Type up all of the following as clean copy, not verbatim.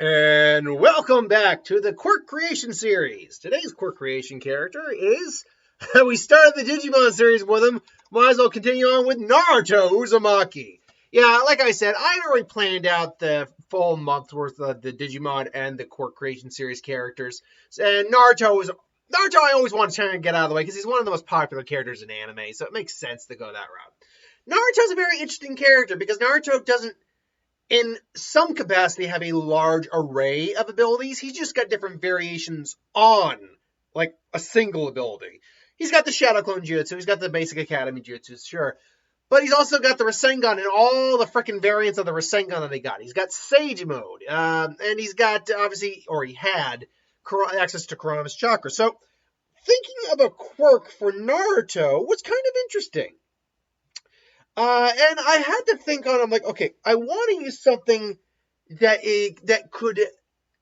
And welcome back to the Quirk Creation series. Today's Quirk Creation character is... we started the Digimon series with him. Might as well continue on with Naruto Uzumaki. Yeah, like I said, I had already planned out the full month worth of the Digimon and the Quirk Creation series characters. And Naruto, I always want to try and get out of the way because he's one of the most popular characters in anime, so it makes sense to go that route. Naruto's a very interesting character because Naruto doesn't in some capacity have a large array of abilities. He's just got different variations on like a single ability. He's got the Shadow Clone Jutsu, he's got the basic Academy Jutsu, sure. But he's also got the Rasengan and all the freaking variants of the Rasengan that he got. He's got Sage Mode, and he's got, obviously, or he had, access to Kurama's Chakra. So, thinking of a quirk for Naruto was kind of interesting. And I had to think on, I'm like, okay, I want to use something that could,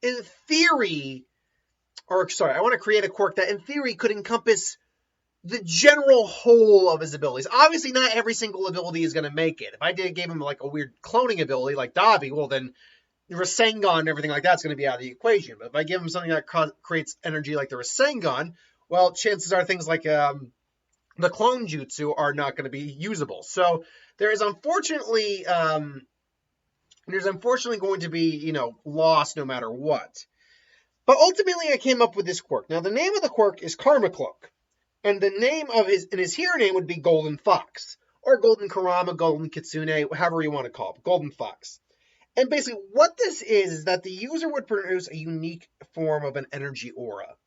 in theory, I want to create a quirk that in theory could encompass the general whole of his abilities. Obviously, not every single ability is going to make it. If I gave him like a weird cloning ability like Dabi, well then Rasengan and everything like that's going to be out of the equation. But if I give him something that creates energy like the Rasengan, well, chances are things like the clone jutsu are not going to be usable. So there is unfortunately going to be, loss no matter what. But ultimately I came up with this quirk. Now the name of the quirk is Karma Cloak. And the name of his hero name would be Golden Fox. Or Golden Kurama, Golden Kitsune, however you want to call it. Golden Fox. And basically what this is that the user would produce a unique form of an energy aura.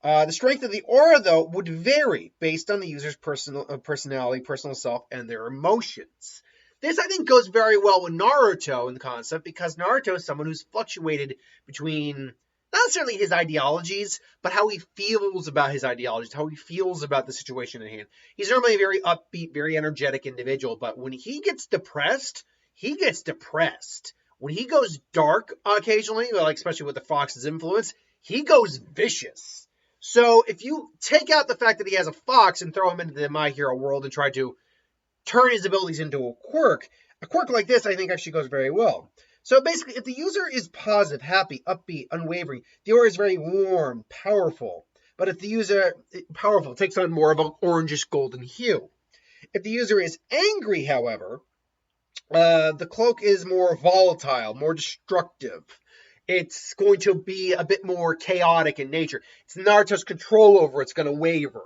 The strength of the aura, though, would vary based on the user's personality, personal self, and their emotions. This, I think, goes very well with Naruto in the concept, because Naruto is someone who's fluctuated between not necessarily his ideologies, but how he feels about his ideologies, how he feels about the situation at hand. He's normally a very upbeat, very energetic individual, but when he gets depressed, he gets depressed. When he goes dark occasionally, like especially with the Fox's influence, he goes vicious. So if you take out the fact that he has a fox and throw him into the My Hero world and try to turn his abilities into a quirk like this, I think actually goes very well. So basically, if the user is positive, happy, upbeat, unwavering, the aura is very warm, powerful. But if the user takes on more of an orangish golden hue. If the user is angry, however, the cloak is more volatile, more destructive. It's going to be a bit more chaotic in nature. It's Naruto's control over it's going to waver.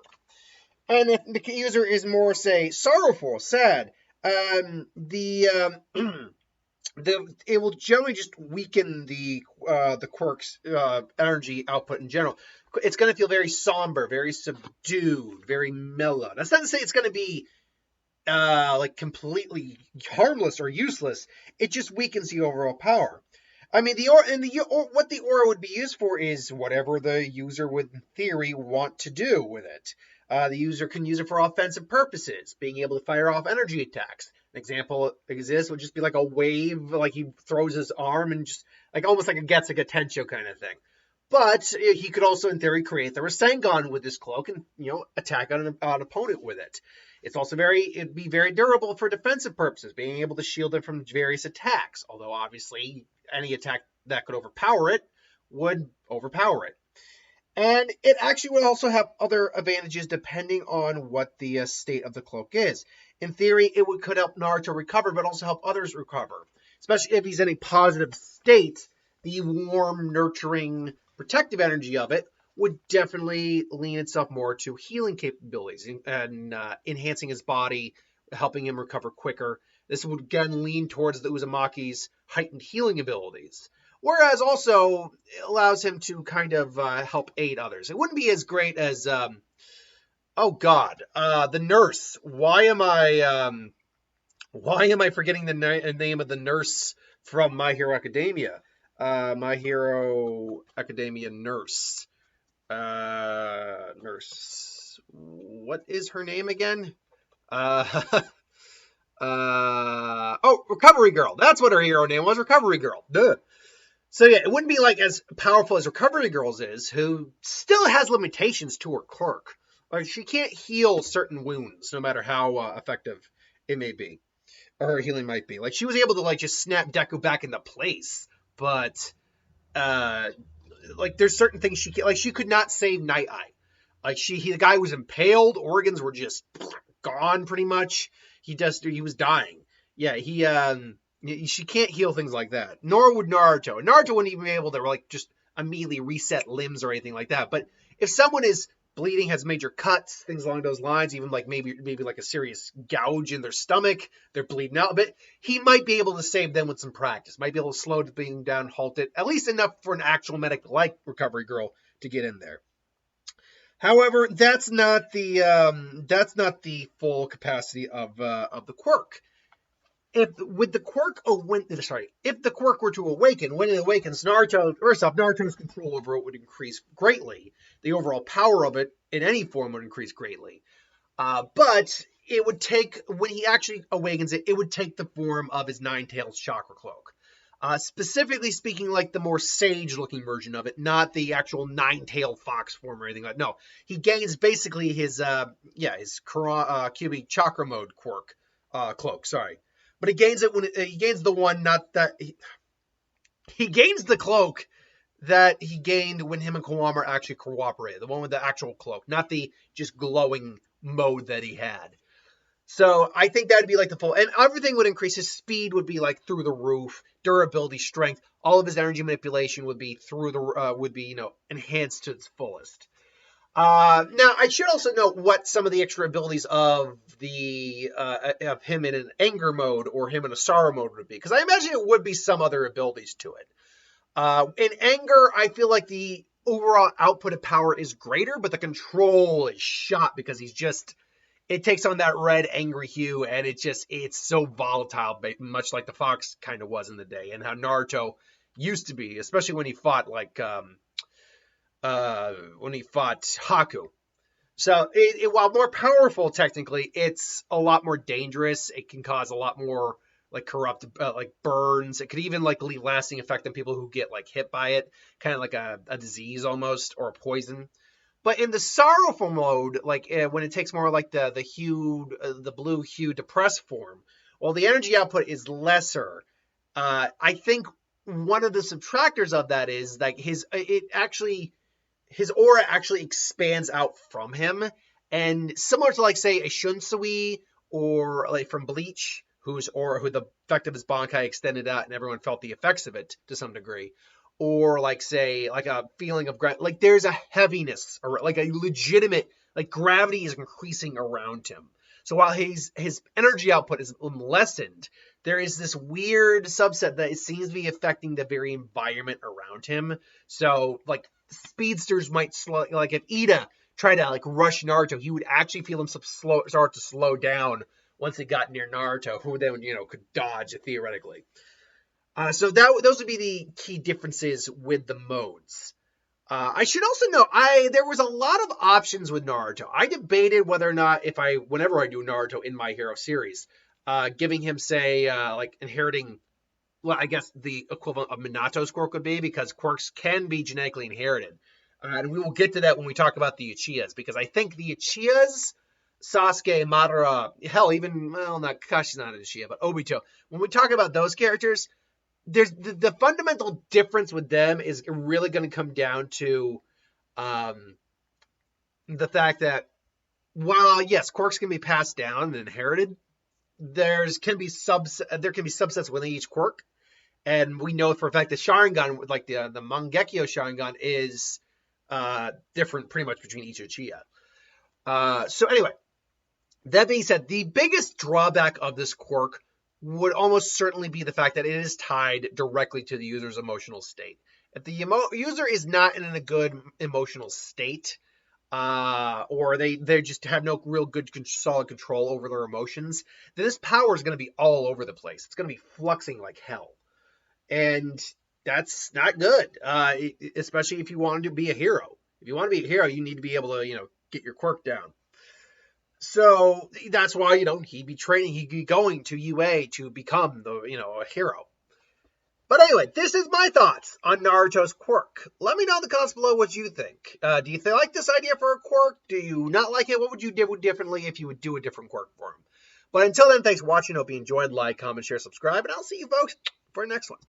And if the user is more, say, sorrowful, sad, it will generally just weaken the quirk's energy output in general. It's going to feel very somber, very subdued, very mellow. That's not to say it's going to be like completely harmless or useless. It just weakens the overall power. I mean, what the aura would be used for is whatever the user would, in theory, want to do with it. The user can use it for offensive purposes, being able to fire off energy attacks. An example exists would just be like a wave, like he throws his arm and just like almost like a Getsuga Tensho kind of thing. But he could also, in theory, create the Rasengan with this cloak and attack on an opponent with it. It's also it'd be very durable for defensive purposes, being able to shield it from various attacks. Although obviously any attack that could overpower it would overpower it. And it actually would also have other advantages depending on what the state of the cloak is. In theory, could help Naruto recover, but also help others recover. Especially if he's in a positive state, the warm, nurturing, protective energy of it would definitely lean itself more to healing capabilities and enhancing his body, helping him recover quicker. This would again lean towards the Uzumaki's heightened healing abilities. Whereas also it allows him to kind of help aid others. It wouldn't be as great as, the nurse. Why am I forgetting the name of the nurse from My Hero Academia? My Hero Academia nurse. Nurse. What is her name again? Recovery Girl. That's what her hero name was, Recovery Girl. Duh. So yeah, it wouldn't be like as powerful as Recovery Girl's is, who still has limitations to her quirk. Like she can't heal certain wounds, no matter how effective it may be, or her healing might be. Like she was able to just snap Deku back into place, but like there's certain things she could not save Night Eye. Like the guy was impaled, organs were just gone pretty much. He was dying. Yeah, she can't heal things like that. Nor would Naruto. Naruto wouldn't even be able to like just immediately reset limbs or anything like that. But if someone is bleeding, has major cuts, things along those lines, even like maybe like a serious gouge in their stomach, they're bleeding out a bit, he might be able to save them with some practice. Might be able to slow the bleeding down, halt it, at least enough for an actual medic like recovery girl to get in there. However, that's not the full capacity of the quirk. If the quirk were to awaken, when it awakens, Naruto's control over it would increase greatly. The overall power of it in any form would increase greatly. But it would take, when he actually awakens it, it would take the form of his Nine-Tails chakra cloak. Specifically speaking, like the more sage-looking version of it, not the actual nine-tailed fox form or anything like that. No, he gains basically his Kyuubi chakra mode cloak. Sorry, but he gains it when he gains the one, not that he gains the cloak that he gained when him and Kawama actually cooperated. The one with the actual cloak, not the just glowing mode that he had. So I think that'd be like the full, and everything would increase. His speed would be like through the roof, durability, strength, all of his energy manipulation would be enhanced to its fullest. Now I should also note what some of the extra abilities of him in an anger mode or him in a sorrow mode would be, because I imagine it would be some other abilities to it. In anger, I feel like the overall output of power is greater, but the control is shot because it takes on that red angry hue, and it's so volatile, much like the fox kind of was in the day, and how Naruto used to be, especially when he fought Haku. So while more powerful technically, it's a lot more dangerous. It can cause a lot more like corrupt like burns. It could even like leave lasting effect on people who get like hit by it, kind of like a disease almost, or a poison. But in the sorrowful mode, like when it takes more like the blue hue depressed form, while the energy output is lesser, I think one of the subtractors of that is like his aura actually expands out from him, and similar to like say a Shunsui or like from Bleach, who the effect of his Bankai extended out and everyone felt the effects of it to some degree. Or like say like a feeling of like there's a heaviness or like a legitimate like gravity is increasing around him. So while his energy output is lessened, there is this weird subset that it seems to be affecting the very environment around him. So like speedsters might slow, like if Ida tried to like rush Naruto, he would actually feel himself start to slow down once it got near Naruto, who then could dodge it theoretically. So those would be the key differences with the modes. I should also note, there was a lot of options with Naruto. I debated whether or not whenever I do Naruto in My Hero series, giving him, say, like inheriting, well, I guess the equivalent of Minato's quirk would be, because quirks can be genetically inherited. And we will get to that when we talk about the Uchihas, because I think the Uchihas, Sasuke, Madara, hell, even, well, not Kakashi's not an Uchiha, but Obito, when we talk about those characters, there's the fundamental difference with them is really going to come down to the fact that while yes, quirks can be passed down and inherited, there can be subsets within each quirk, and we know for a fact the Sharingan, like the Mangekyo Sharingan, is different pretty much between each Uchiha. So anyway, that being said, the biggest drawback of this quirk would almost certainly be the fact that it is tied directly to the user's emotional state. If the user is not in a good emotional state, or they just have no real good solid control over their emotions, then this power is going to be all over the place. It's going to be fluxing like hell. And that's not good, especially if you want to be a hero. If you want to be a hero, you need to be able to, get your quirk down. So that's why, he'd be training, he'd be going to UA to become a hero. But anyway, this is my thoughts on Naruto's quirk. Let me know in the comments below what you think. Do you like this idea for a quirk? Do you not like it? What would you do differently if you would do a different quirk for him? But until then, thanks for watching. Hope you enjoyed. Like, comment, share, subscribe, and I'll see you folks for the next one.